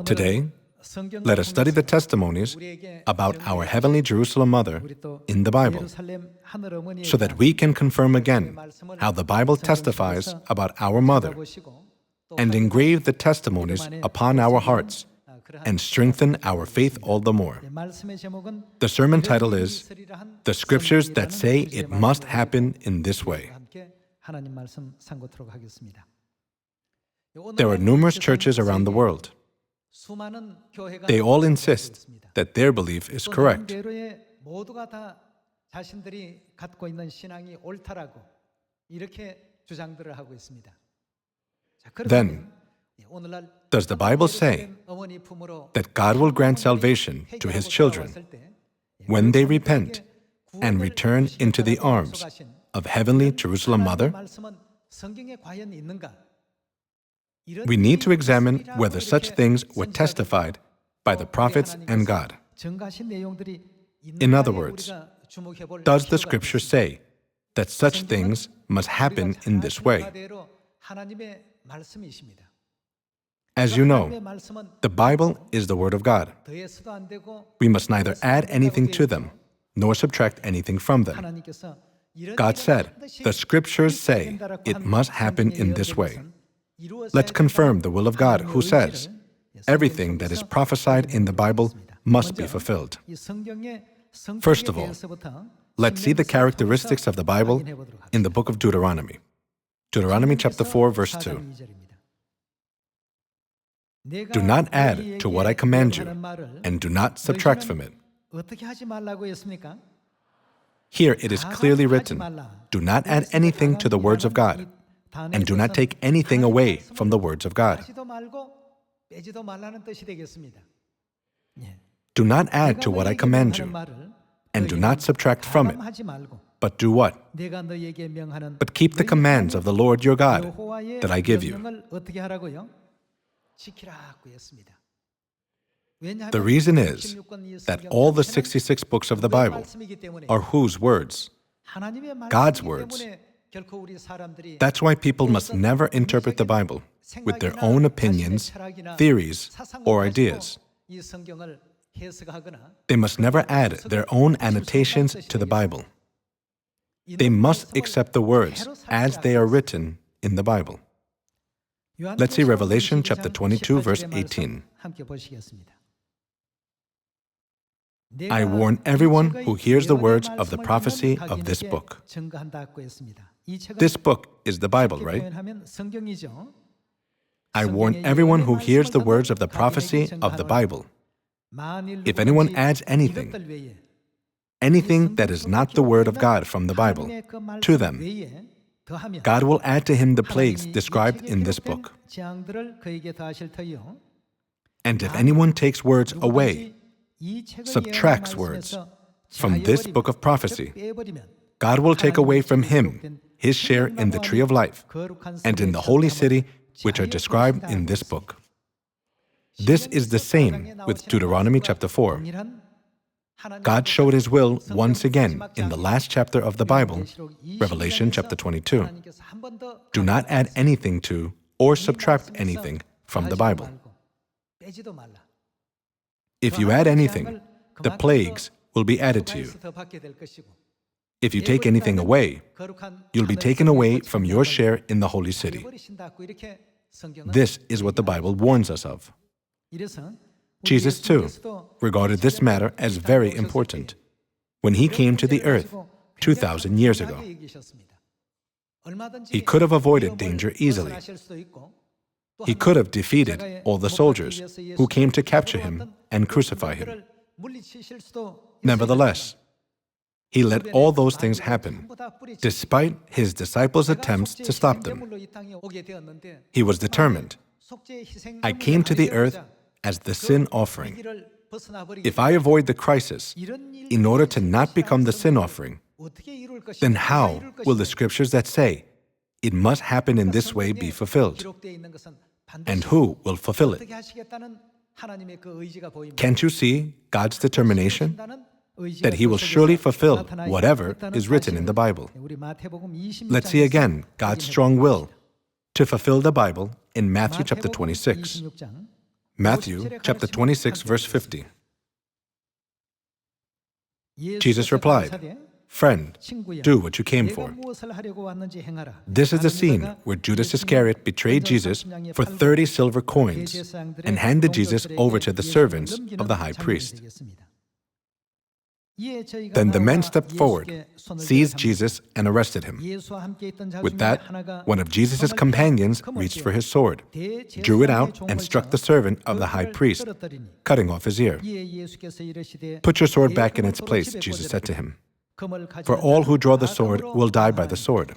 Today, let us study the testimonies about our heavenly Jerusalem Mother in the Bible so that we can confirm again how the Bible testifies about our Mother and engrave the testimonies upon our hearts and strengthen our faith all the more. The sermon title is The Scriptures That Say It Must Happen in This Way. There are numerous churches around the world. They all insist that their belief is correct. Then, does the Bible say that God will grant salvation to His children when they repent and return into the arms of heavenly Jerusalem Mother? We need to examine whether such things were testified by the prophets and God. In other words, does the Scripture say that such things must happen in this way? As you know, the Bible is the Word of God. We must neither add anything to them, nor subtract anything from them. God said, the Scriptures say it must happen in this way. Let's confirm the will of God, who says, everything that is prophesied in the Bible must be fulfilled. First of all, let's see the characteristics of the Bible in the book of Deuteronomy. Deuteronomy chapter 4, verse 2. Do not add to what I command you, and do not subtract from it. Here it is clearly written, do not add anything to the words of God, and do not take anything away from the words of God. Do not add to what I command you, and do not subtract from it. But do what? But keep the commands of the Lord your God that I give you. The reason is that all the 66 books of the Bible are whose words? God's words. That's why people must never interpret the Bible with their own opinions, theories, or ideas. They must never add their own annotations to the Bible. They must accept the words as they are written in the Bible. Let's see Revelation chapter 22, verse 18. I warn everyone who hears the words of the prophecy of this book. This book is the Bible, right? I warn everyone who hears the words of the prophecy of the Bible. If anyone adds anything that is not the word of God from the Bible, to them, God will add to him the plagues described in this book. And if anyone takes words away, subtracts words from this book of prophecy, God will take away from him his share in the tree of life and in the holy city which are described in this book. This is the same with Deuteronomy chapter 4. God showed His will once again in the last chapter of the Bible, Revelation chapter 22. Do not add anything to or subtract anything from the Bible. If you add anything, the plagues will be added to you. If you take anything away, you'll be taken away from your share in the holy city. This is what the Bible warns us of. Jesus, too, regarded this matter as very important when He came to the earth 2,000 years ago. He could have avoided danger easily. He could have defeated all the soldiers who came to capture Him and crucify Him. Nevertheless, He let all those things happen, despite His disciples' attempts to stop them. He was determined. I came to the earth as the sin offering. If I avoid the crisis in order to not become the sin offering, then how will the Scriptures that say it must happen in this way be fulfilled? And who will fulfill it? Can't you see God's determination? That He will surely fulfill whatever is written in the Bible. Let's see again God's strong will to fulfill the Bible in Matthew chapter 26. Matthew chapter 26, verse 50. Jesus replied, "Friend, do what you came for." This is the scene where Judas Iscariot betrayed Jesus for 30 silver coins and handed Jesus over to the servants of the high priest. Then the men stepped forward, seized Jesus, and arrested him. With that, one of Jesus' companions reached for his sword, drew it out, and struck the servant of the high priest, cutting off his ear. "Put your sword back in its place," Jesus said to him. "For all who draw the sword will die by the sword.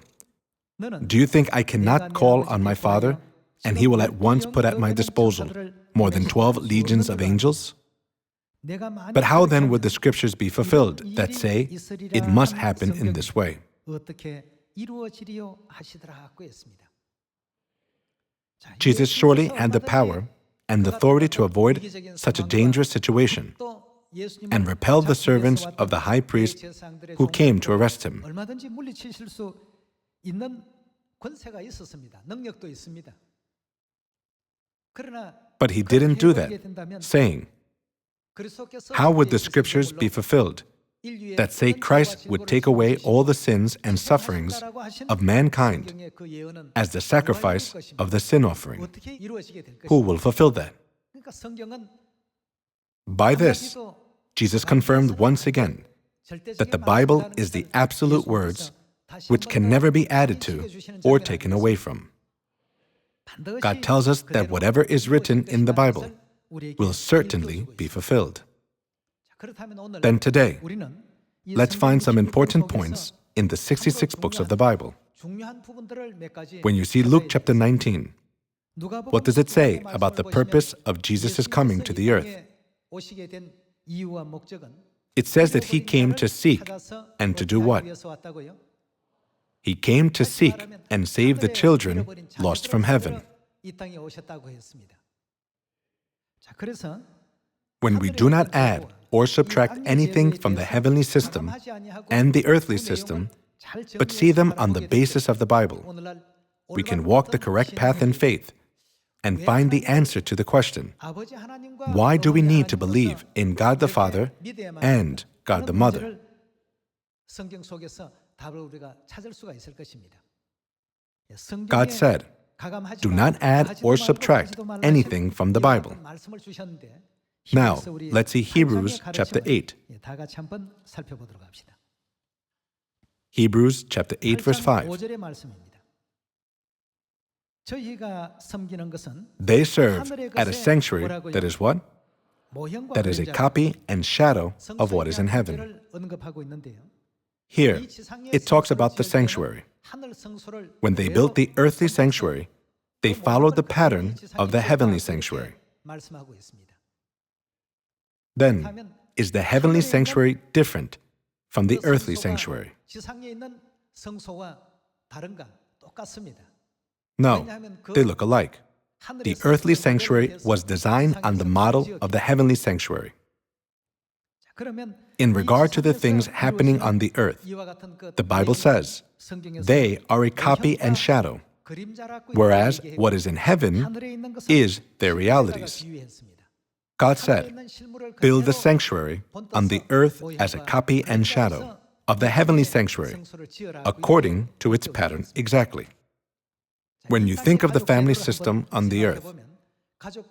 Do you think I cannot call on my Father, and he will at once put at my disposal more than 12 legions of angels? But how then would the scriptures be fulfilled that say, it must happen in this way?" Jesus surely had the power and the authority to avoid such a dangerous situation and repelled the servants of the high priest who came to arrest him. But he didn't do that, saying, "How would the scriptures be fulfilled that say Christ would take away all the sins and sufferings of mankind as the sacrifice of the sin offering? Who will fulfill that?" By this, Jesus confirmed once again that the Bible is the absolute words which can never be added to or taken away from. God tells us that whatever is written in the Bible will certainly be fulfilled. Then today, let's find some important points in the 66 books of the Bible. When you see Luke chapter 19, what does it say about the purpose of Jesus' coming to the earth? It says that he came to seek and to do what? He came to seek and save the children lost from heaven. When we do not add or subtract anything from the heavenly system and the earthly system, but see them on the basis of the Bible, we can walk the correct path in faith and find the answer to the question, why do we need to believe in God the Father and God the Mother? God said, "Do not add or subtract anything from the Bible." Now, let's see Hebrews chapter 8. Hebrews chapter 8, verse 5. They serve at a sanctuary that is what? That is a copy and shadow of what is in heaven. Here, it talks about the sanctuary. When they built the earthly sanctuary, they followed the pattern of the heavenly sanctuary. Then, is the heavenly sanctuary different from the earthly sanctuary? No, they look alike. The earthly sanctuary was designed on the model of the heavenly sanctuary. In regard to the things happening on the earth, the Bible says, they are a copy and shadow, whereas what is in heaven is their realities. God said, "Build the sanctuary on the earth as a copy and shadow of the heavenly sanctuary, according to its pattern exactly." When you think of the family system on the earth,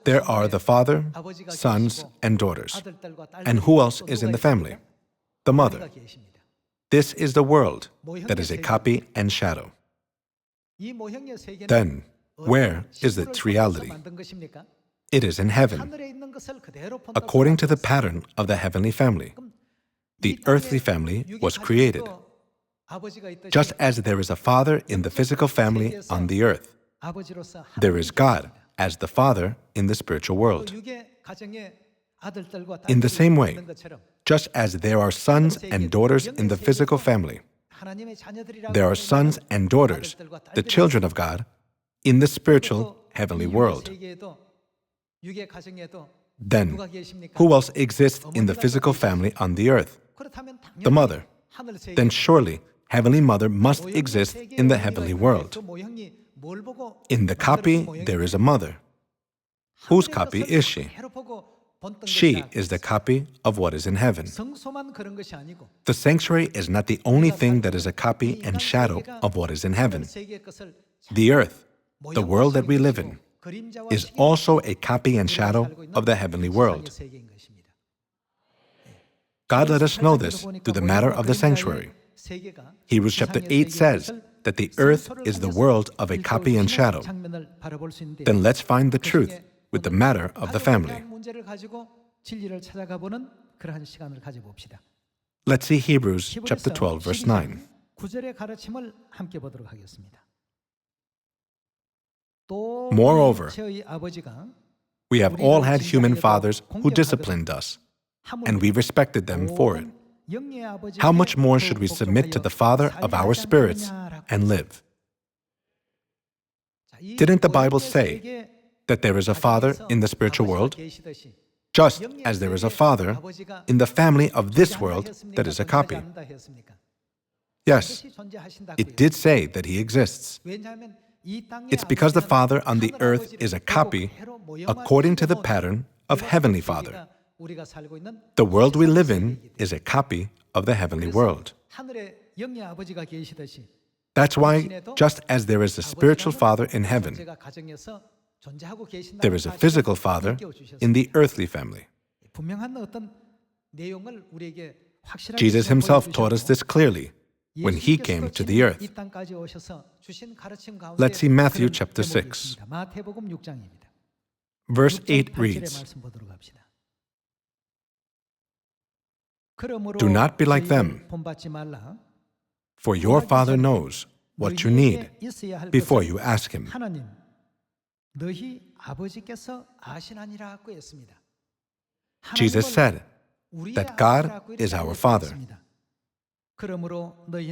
there are the father, sons, and daughters. And who else is in the family? The mother. This is the world that is a copy and shadow. Then, where is its reality? It is in heaven, according to the pattern of the heavenly family. The earthly family was created. Just as there is a father in the physical family on the earth, there is God as the Father in the spiritual world. In the same way, just as there are sons and daughters in the physical family, there are sons and daughters, the children of God, in the spiritual heavenly world. Then, who else exists in the physical family on the earth? The mother. Then surely, Heavenly Mother must exist in the heavenly world. In the copy, there is a mother. Whose copy is she? She is the copy of what is in heaven. 성소만 그런 것이 아니고 The sanctuary is not the only thing that is a copy and shadow of what is in heaven. 세계의 것을 The earth, the world that we live in, is also a copy and shadow of the heavenly world. 세계인 것입니다. God let us know this through the matter of the sanctuary. 세계가 Hebrews chapter 8 says that the earth is the world of a copy and shadow. 장면을 바라볼 수 있는데 Then let's find the truth with the matter of the family. 문제를 가지고 진리를 찾아가 보는 그러한 시간을 가져 봅시다. Let's see Hebrews chapter 12 verse 9. 9절의 가르침을 함께 보도록 하겠습니다. 또 Moreover, 저희 아버지가 We have all had human fathers who disciplined us, and we respected them for it. How much more should we submit to the Father of our spirits and live? Didn't the Bible say that there is a Father in the spiritual world, just as there is a Father in the family of this world that is a copy? Yes, it did say that He exists. It's because the Father on the earth is a copy according to the pattern of Heavenly Father. The world we live in is a copy of the heavenly world. That's why, just as there is a spiritual Father in heaven, there is a physical Father in the earthly family. Jesus Himself taught us this clearly when He came to the earth. Let's see Matthew chapter 6. Verse 8 reads, Do not be like them, for your Father knows what you need before you ask Him. Jesus said that God is our Father.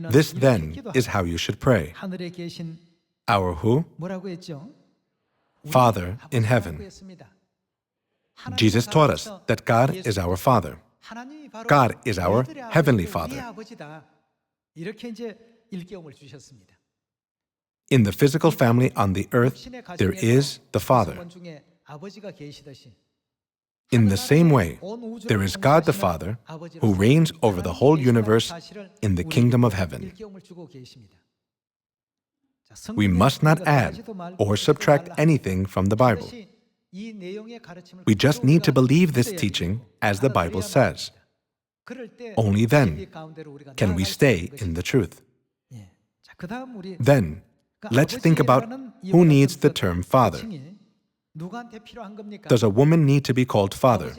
This then is how you should pray. Our who? Father in heaven. Jesus taught us that God is our Father. God is our Heavenly Father. In the physical family on the earth, there is the Father. In the same way, there is God the Father who reigns over the whole universe in the kingdom of heaven. We must not add or subtract anything from the Bible. We just need to believe this teaching as the Bible says. Only then can we stay in the truth. Then, let's think about who needs the term Father. Does a woman need to be called Father?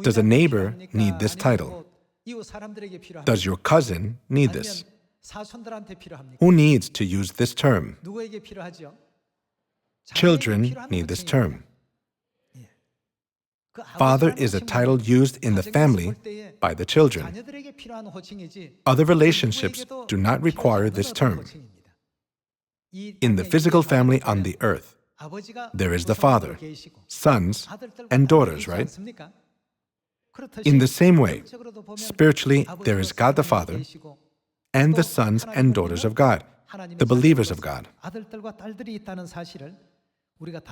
Does a neighbor need this title? Does your cousin need this? Who needs to use this term? Children need this term. Father is a title used in the family by the children. Other relationships do not require this term. In the physical family on the earth, there is the Father, sons, and daughters, right? In the same way, spiritually, there is God the Father and the sons and daughters of God, the believers of God.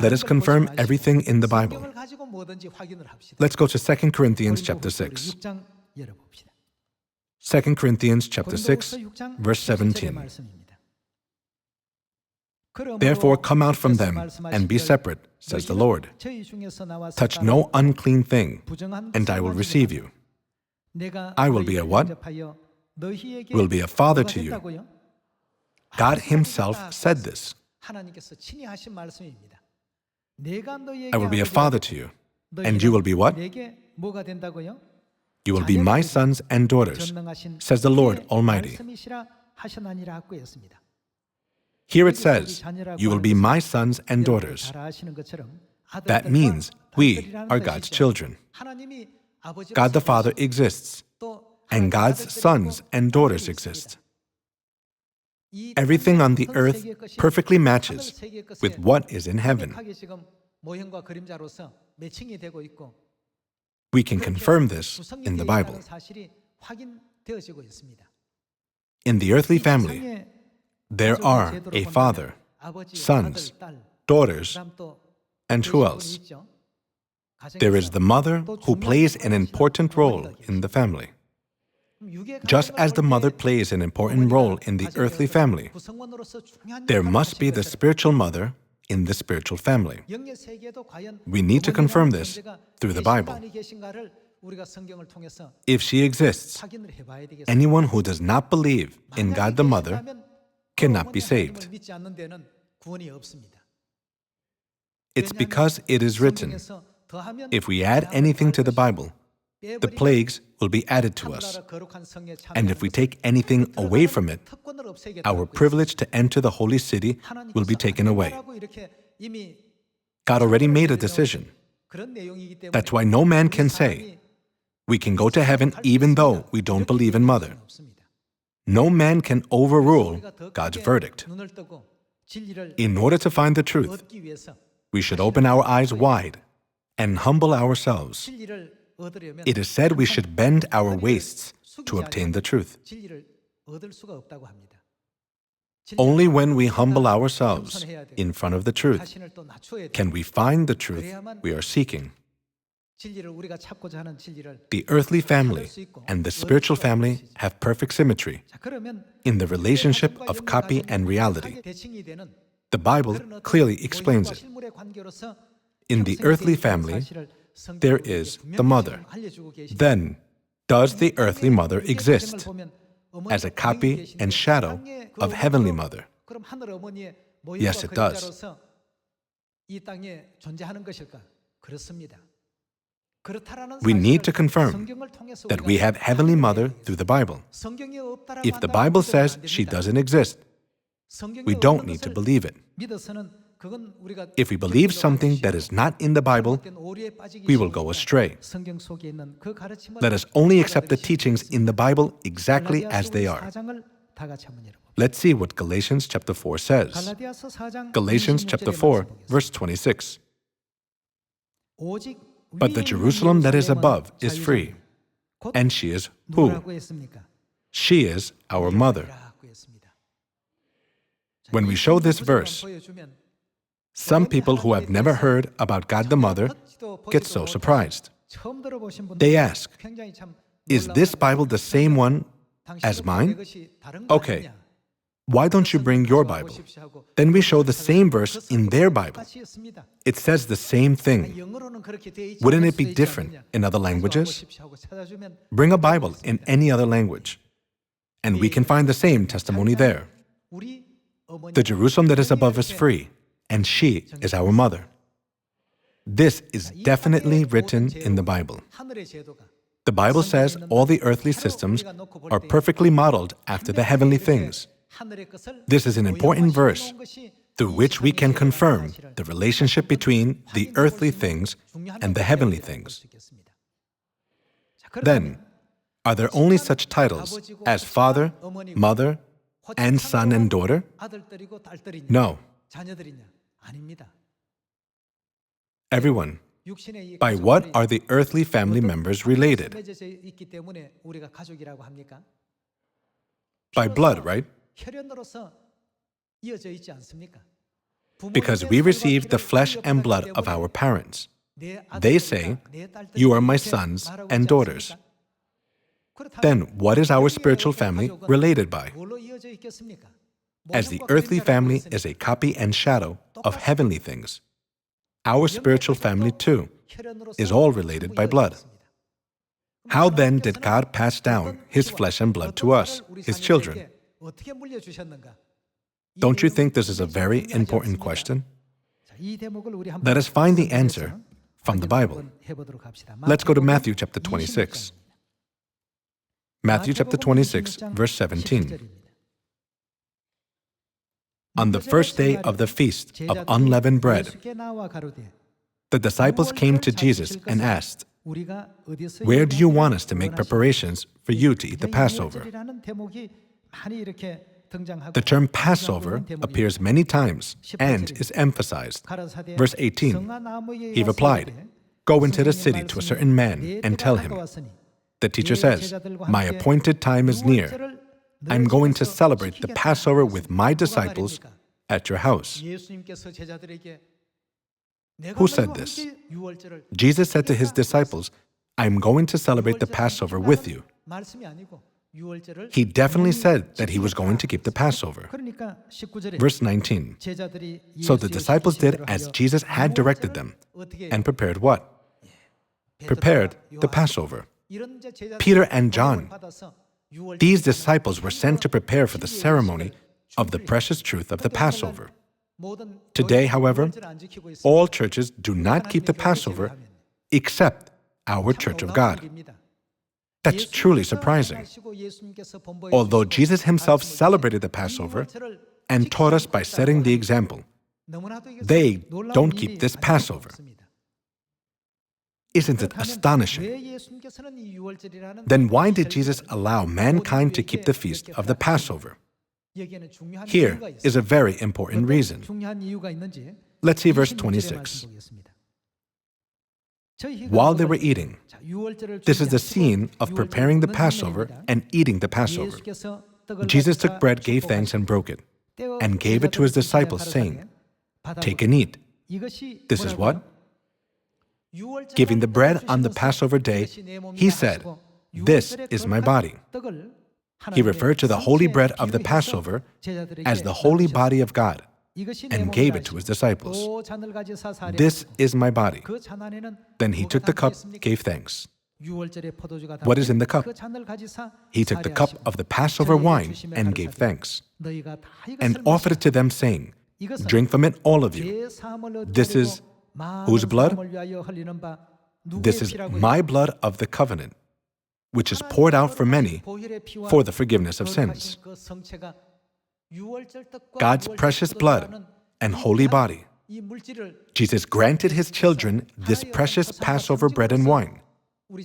Let us confirm everything in the Bible. Let's go to 2 Corinthians chapter 6. 2 Corinthians chapter 6, verse 17. Therefore come out from them and be separate, says the Lord. Touch no unclean thing, and I will receive you. I will be a what? Will be a father to you. God Himself said this. I will be a father to you, and you will be what? You will be my sons and daughters, says the Lord Almighty. Here it says, you will be my sons and daughters. That means we are God's children. God the Father exists, and God's sons and daughters exist. Everything on the earth perfectly matches with what is in heaven. We can confirm this in the Bible. In the earthly family, there are a father, sons, daughters, And who else? There is the mother who plays an important role in the family. Just as the mother plays an important role in the earthly family, there must be the spiritual mother in the spiritual family. We need to confirm this through the Bible. If she exists, anyone who does not believe in God the Mother cannot be saved. It's because it is written, if we add anything to the Bible, the plagues will be added to us. And if we take anything away from it, our privilege to enter the holy city will be taken away. God already made a decision. That's why no man can say, we can go to heaven even though we don't believe in Mother. No man can overrule God's verdict. In order to find the truth, we should open our eyes wide and humble ourselves. It is said we should bend our waists to obtain the truth. Only when we humble ourselves in front of the truth can we find the truth we are seeking. The earthly family and the spiritual family have perfect symmetry in the relationship of copy and reality. The Bible clearly explains it. In the earthly family, there is the mother. Then, does the earthly mother exist as a copy and shadow of Heavenly Mother? Yes, it does. We need to confirm that we have Heavenly Mother through the Bible. If the Bible says she doesn't exist, we don't need to believe it. If we believe something that is not in the Bible, we will go astray. Let us only accept the teachings in the Bible exactly as they are. Let's see what Galatians chapter 4 says. Galatians chapter 4, verse 26. But the Jerusalem that is above is free, and she is who? She is our mother. When we show this verse, some people who have never heard about God the Mother get so surprised. They ask, is this Bible the same one as mine? Okay, why don't you bring your Bible? Then we show the same verse in their Bible. It says the same thing. Wouldn't it be different in other languages? Bring a Bible in any other language, and we can find the same testimony there. The Jerusalem that is above is free, and she is our mother. This is definitely written in the Bible. The Bible says all the earthly systems are perfectly modeled after the heavenly things. This is an important verse through which we can confirm the relationship between the earthly things and the heavenly things. Then, are there only such titles as father, mother, and son and daughter? No. Everyone. By what are the earthly family members related? By blood, right? Because we received the flesh and blood of our parents. They say, you are my sons and daughters. Then what is our spiritual family related by? As the earthly family is a copy and shadow of heavenly things, our spiritual family too is all related by blood. How then did God pass down His flesh and blood to us, His children? Don't you think this is a very important question? Let us find the answer from the Bible. Let's go to Matthew chapter 26. Matthew chapter 26, verse 17. On the first day of the feast of unleavened bread, the disciples came to Jesus and asked, where do you want us to make preparations for you to eat the Passover? The term Passover appears many times and is emphasized. Verse 18, he replied, go into the city to a certain man and tell him, the teacher says, my appointed time is near. I'm going to celebrate the Passover with my disciples at your house. Who said this? Jesus said to his disciples, I'm going to celebrate the Passover with you. He definitely said that he was going to keep the Passover. Verse 19. So the disciples did as Jesus had directed them and prepared what? Prepared the Passover. Peter and John, these disciples were sent to prepare for the ceremony of the precious truth of the Passover. Today, however, all churches do not keep the Passover except our Church of God. That's truly surprising. Although Jesus himself celebrated the Passover and taught us by setting the example, they don't keep this Passover. Isn't it astonishing? Then why did Jesus allow mankind to keep the feast of the Passover? Here is a very important reason. Let's see verse 26. While they were eating, this is the scene of preparing the Passover and eating the Passover. Jesus took bread, gave thanks, and broke it, and gave it to his disciples, saying, Take and eat. This is what? Giving the bread on the Passover day, he said, This is my body. He referred to the holy bread of the Passover as the holy body of God and gave it to his disciples. This is my body. Then he took the cup, gave thanks. What is in the cup? He took the cup of the Passover wine and gave thanks, and offered it to them, saying, Drink from it, all of you. This is whose blood? This is my blood of the covenant, which is poured out for many for the forgiveness of sins. God's precious blood and holy body. Jesus granted his children this precious Passover bread and wine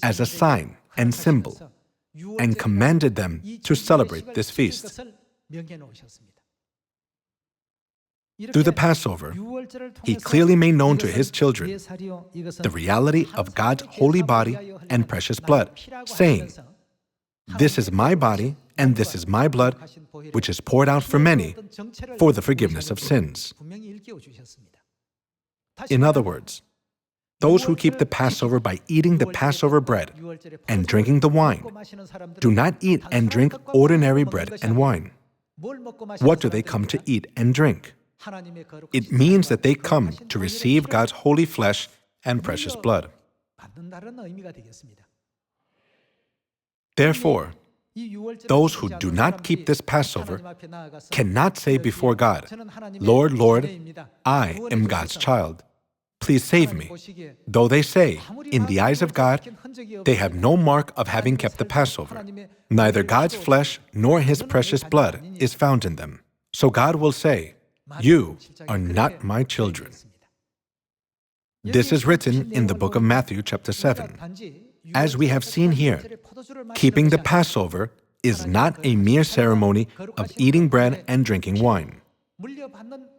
as a sign and symbol, and commanded them to celebrate this feast. Through the Passover, he clearly made known to his children the reality of God's holy body and precious blood, saying, This is my body and this is my blood, which is poured out for many for the forgiveness of sins. In other words, those who keep the Passover by eating the Passover bread and drinking the wine do not eat and drink ordinary bread and wine. What do they come to eat and drink? It means that they come to receive God's holy flesh and precious blood. Therefore, those who do not keep this Passover cannot say before God, Lord, Lord, I am God's child. Please save me. Though they say, in the eyes of God, they have no mark of having kept the Passover. Neither God's flesh nor his precious blood is found in them. So God will say, You are not my children. This is written in the book of Matthew, chapter 7. As we have seen here, keeping the Passover is not a mere ceremony of eating bread and drinking wine.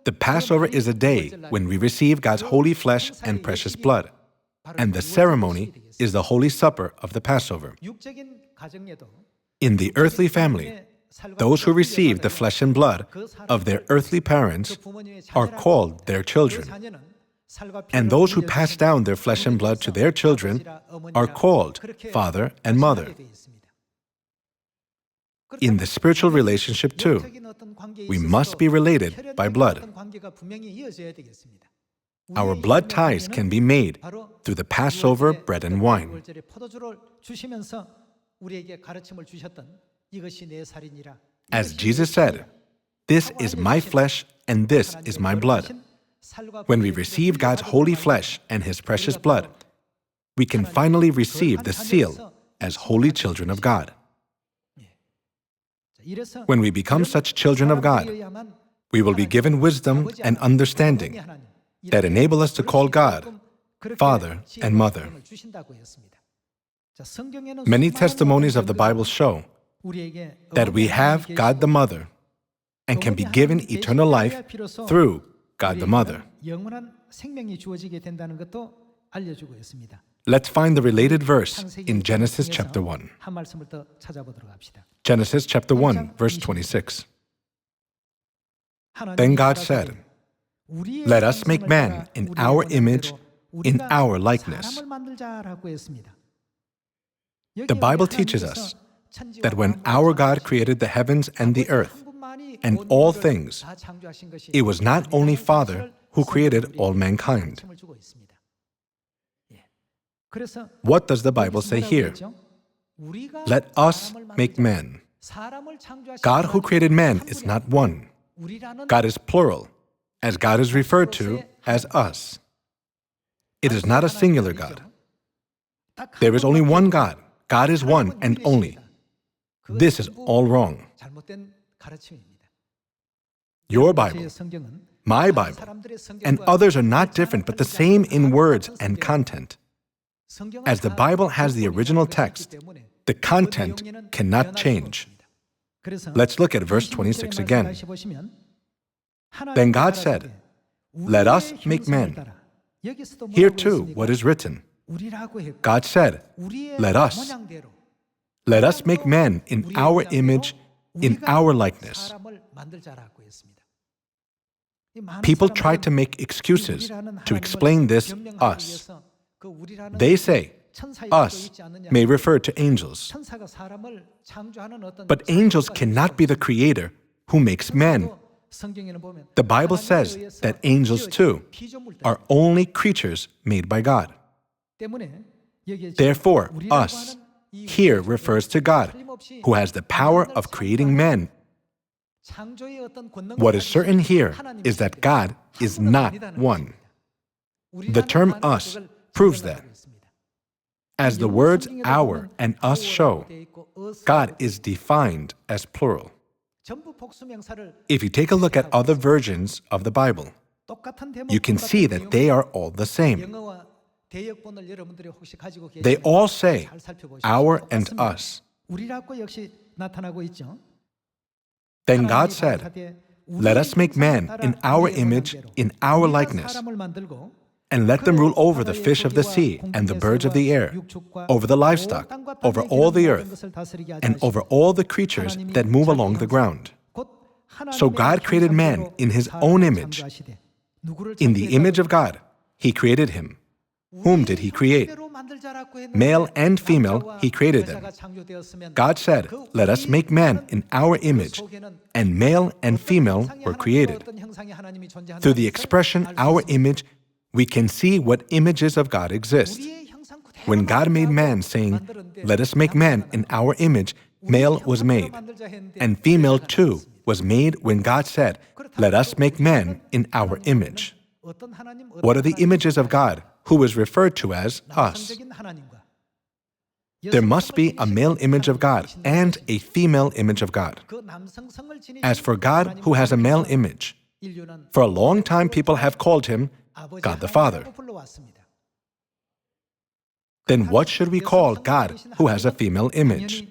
The Passover is a day when we receive God's holy flesh and precious blood, and the ceremony is the Holy Supper of the Passover. In the earthly family, those who receive the flesh and blood of their earthly parents are called their children, and those who pass down their flesh and blood to their children are called father and mother. In the spiritual relationship too, we must be related by blood. Our blood ties can be made through the Passover bread and wine. As Jesus said, This is my flesh and this is my blood. When we receive God's holy flesh and his precious blood, we can finally receive the seal as holy children of God. When we become such children of God, we will be given wisdom and understanding that enable us to call God Father and Mother. Many testimonies of the Bible show that we have God the Mother and can be given eternal life through God the Mother. Let's find the related verse in Genesis chapter 1. Genesis chapter 1, verse 26. Then God said, Let us make man in our image, in our likeness. The Bible teaches us that when our God created the heavens and the earth and all things, it was not only Father who created all mankind. What does the Bible say here? Let us make man. God who created man is not one. God is plural, as God is referred to as us. It is not a singular God. There is only one God. God is one and only. This is all wrong. Your Bible, my Bible, and others are not different but the same in words and content. As the Bible has the original text, the content cannot change. Let's look at verse 26 again. Then God said, "Let us make man." Here too, what is written? God said, "Let us." Let us make man in our image, in our likeness. People try to make excuses to explain this us. They say, us may refer to angels. But angels cannot be the creator who makes man. The Bible says that angels too are only creatures made by God. Therefore, us here refers to God, who has the power of creating man. What is certain here is that God is not one. The term us proves that. As the words our and us show, God is defined as plural. If you take a look at other versions of the Bible, you can see that they are all the same. They all say our and us. Then God said, "Let us make man in our image, in our likeness, and let them rule over the fish of the sea and the birds of the air, over the livestock, over all the earth, and over all the creatures that move along the ground." So God created man in his own image. In the image of God, he created him. Whom did he create? Male and female, he created them. God said, "Let us make man in our image," and male and female were created. Through the expression our image, we can see what images of God exist. When God made man, saying, "Let us make man in our image," male was made, and female too was made when God said, "Let us make man in our image." What are the images of God, who is referred to as us? There must be a male image of God and a female image of God. As for God, who has a male image, for a long time people have called him God the Father. Then what should we call God who has a female image?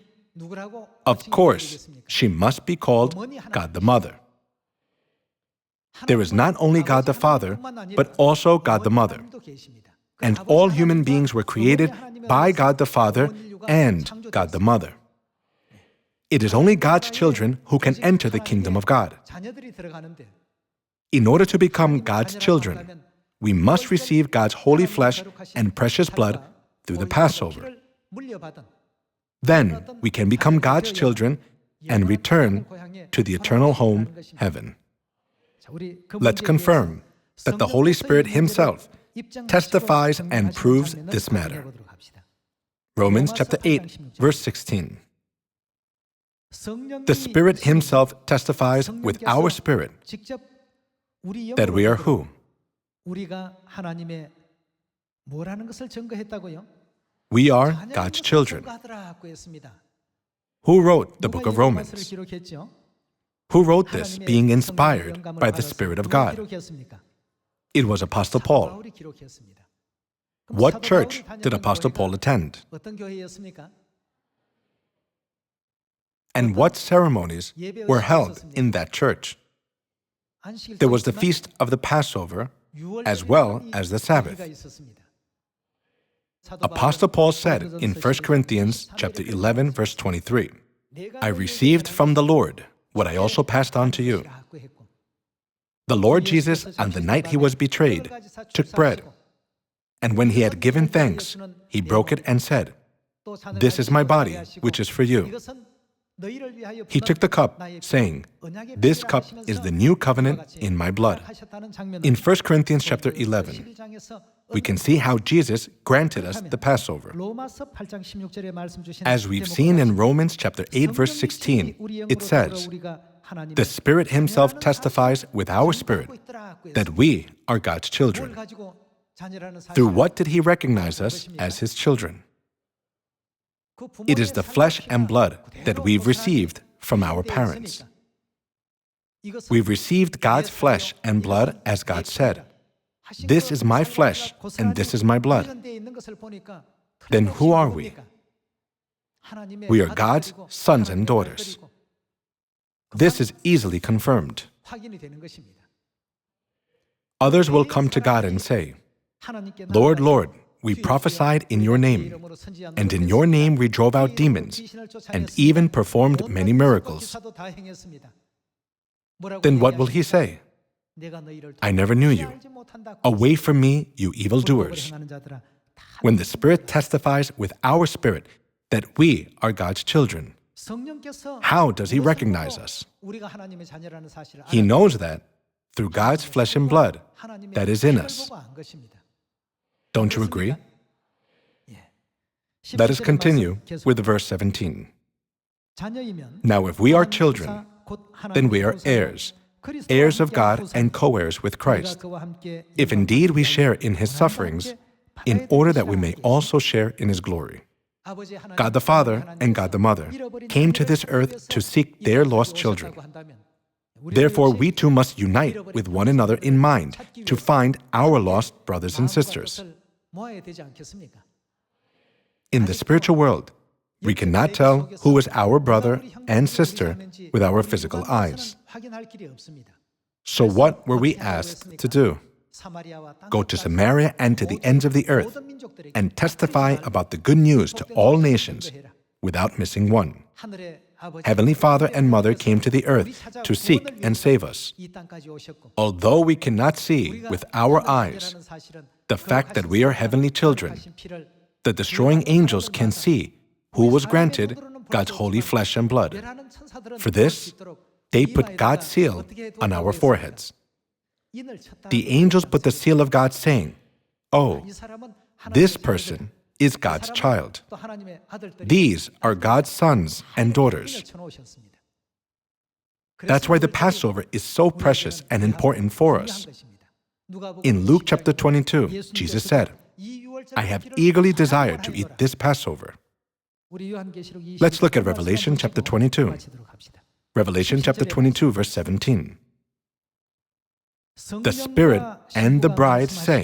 Of course, she must be called God the Mother. There is not only God the Father, but also God the Mother. And all human beings were created by God the Father and God the Mother. It is only God's children who can enter the kingdom of God. In order to become God's children, we must receive God's holy flesh and precious blood through the Passover. Then we can become God's children and return to the eternal home, heaven. Let's confirm that the Holy Spirit Himself testifies and proves this matter. Romans chapter 8, verse 16. The Spirit Himself testifies with our spirit that we are who? We are God's children. Who wrote the book of Romans? Who wrote this, being inspired by the Spirit of God? It was Apostle Paul. What church did Apostle Paul attend? And what ceremonies were held in that church? There was the feast of the Passover as well as the Sabbath. Apostle Paul said in 1 Corinthians chapter 11, verse 23, "I received from the Lord what I also passed on to you. The Lord Jesus, on the night he was betrayed, took bread, and when he had given thanks, he broke it and said, "This is my body, which is for you." He took the cup, saying, "This cup is the new covenant in my blood." In 1 Corinthians chapter 11, we can see how Jesus granted us the Passover. As we've seen in Romans chapter 8, verse 16, it says, "The Spirit Himself testifies with our spirit that we are God's children." Through what did He recognize us as His children? It is the flesh and blood that we've received from our parents. We've received God's flesh and blood as God said, "This is my flesh and this is my blood." Then who are we? We are God's sons and daughters. This is easily confirmed. Others will come to God and say, "Lord, Lord, we prophesied in your name, and in your name we drove out demons, and even performed many miracles." Then what will He say? "I never knew you. Away from me, you evildoers." When the Spirit testifies with our spirit that we are God's children, how does He recognize us? He knows that through God's flesh and blood that is in us. Don't you agree? Let us continue with verse 17. "Now if we are children, then we are heirs, heirs of God and co-heirs with Christ, if indeed we share in His sufferings, in order that we may also share in His glory." God the Father and God the Mother came to this earth to seek their lost children. Therefore, we too must unite with one another in mind to find our lost brothers and sisters. In the spiritual world, we cannot tell who is our brother and sister with our physical eyes. So what were we asked to do? Go to Samaria and to the ends of the earth and testify about the good news to all nations without missing one. Heavenly Father and Mother came to the earth to seek and save us. Although we cannot see with our eyes the fact that we are heavenly children, the destroying angels can see who was granted God's holy flesh and blood. For this, they put God's seal on our foreheads. The angels put the seal of God, saying, "Oh, this person is God's child. These are God's sons and daughters." That's why the Passover is so precious and important for us. In Luke chapter 22, Jesus said, "I have eagerly desired to eat this Passover." Let's look at Revelation chapter 22. Revelation chapter 22, verse 17. "The Spirit and the bride say,"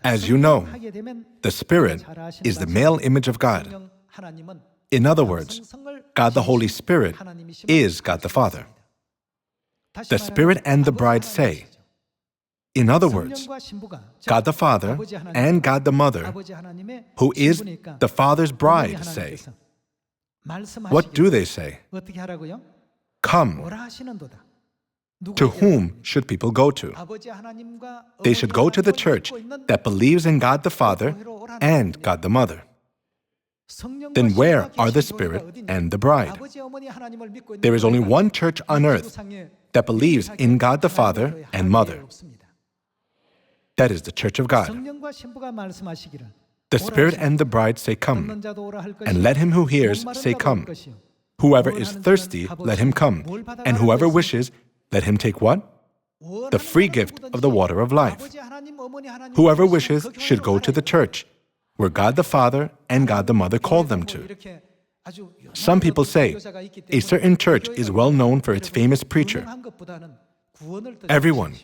as you know, the Spirit is the male image of God. In other words, God the Holy Spirit is God the Father. The Spirit and the bride say, in other words, God the Father and God the Mother, who is the Father's bride, say. What do they say? Come. To whom should people go to? They should go to the church that believes in God the Father and God the Mother. Then where are the Spirit and the bride? There is only one church on earth that believes in God the Father and Mother. That is the Church of God. The Spirit and the bride say, "Come," and let him who hears say, "Come." Whoever is thirsty, let him come, and whoever wishes, let him take what? The free gift of the water of life. Whoever wishes should go to the church, where God the Father and God the Mother called them to. Some people say, a certain church is well known for its famous preacher. Everyone,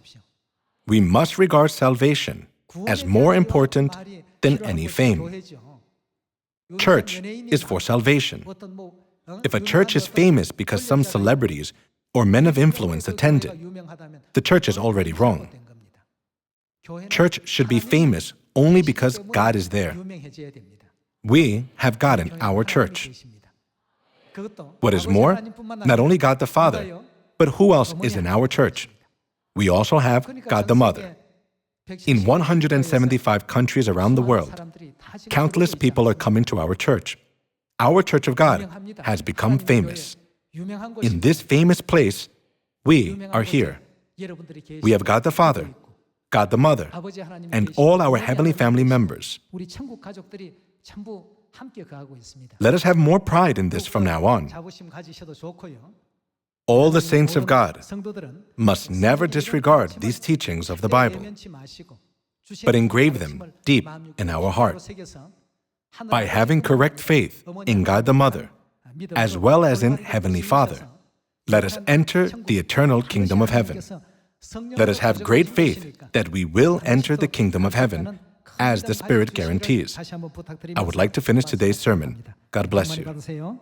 we must regard salvation as more important than any fame. Church is for salvation. If a church is famous because some celebrities or men of influence attend it, the church is already wrong. Church should be famous only because God is there. We have God in our church. What is more, not only God the Father, but who else is in our church? We also have God the Mother. In 175 countries around the world, countless people are coming to our church. Our Church of God has become famous. In this famous place, we are here. We have God the Father, God the Mother, and all our heavenly family members. 우리 천국 가족들이 전부 함께 거하고 있습니다. Let us have more pride in this from now on. 자부심 가지셔도 좋고요. All the saints of God 성도들은 must never disregard these teachings of the Bible, 외면치 마시고 but engrave them deep in our heart. By having correct faith in God the Mother, as well as in Heavenly Father, let us enter the eternal kingdom of heaven. Let us have great faith that we will enter the kingdom of heaven, as the Spirit guarantees. I would like to finish today's sermon. God bless you. 받으세요.